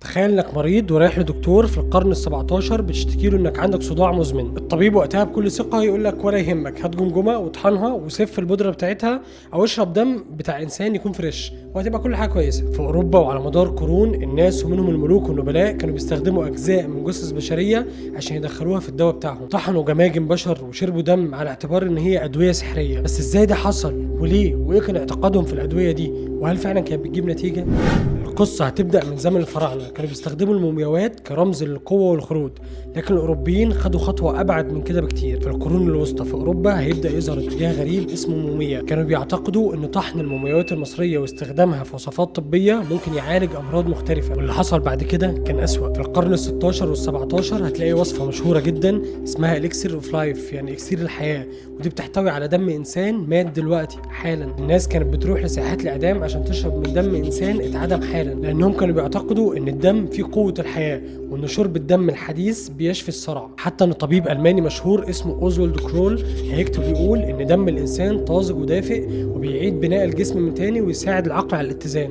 تخيل انك مريض ورايح لدكتور في القرن ال17 بتشتكي له انك عندك صداع مزمن. الطبيب وقتها بكل ثقه يقول لك ولا يهمك، هات جمجمه واطحنها وسف البودره بتاعتها او اشرب دم بتاع انسان يكون فريش وهتبقى كل حاجه كويسه. في اوروبا وعلى مدار قرون الناس ومنهم الملوك والنبلاء كانوا بيستخدموا اجزاء من جثث بشريه عشان يدخلوها في الدواء بتاعهم. طحنوا جماجم بشر وشربوا دم على اعتبار ان هي ادويه سحريه. بس ازاي ده حصل وليه؟ وايه كان اعتقادهم في الادويه دي؟ وهل فعلا كانت بتجيب نتيجه؟ القصة هتبدأ من زمن الفراعنة، كانوا بيستخدموا المومياوات كرمز للقوة والخلود، لكن الأوروبيين خدوا خطوة أبعد من كده بكتير. في القرون الوسطى في أوروبا هيبدأ يظهر اتجاه غريب اسمه موميا، كانوا بيعتقدوا إن طحن المومياوات المصرية واستخدامها في وصفات طبية ممكن يعالج أمراض مختلفة، واللي حصل بعد كده كان أسوأ. في القرن ال16 وال17 هتلاقي وصفة مشهورة جدا اسمها إليكسير أوف لايف، يعني إكسير الحياة، ودي بتحتوي على دم إنسان مات دلوقتي حالا. الناس كانت بتروح لساحات الإعدام عشان تشرب من دم إنسان اتعدم حالا، لأنهم كانوا بيعتقدوا ان الدم فيه قوة الحياة وان شرب الدم الحديث بيشفي الصرع. حتى ان طبيب الماني مشهور اسمه اوزولد كرول هيكتب يقول ان دم الانسان طازج ودافئ وبيعيد بناء الجسم من تاني ويساعد العقل على الاتزان.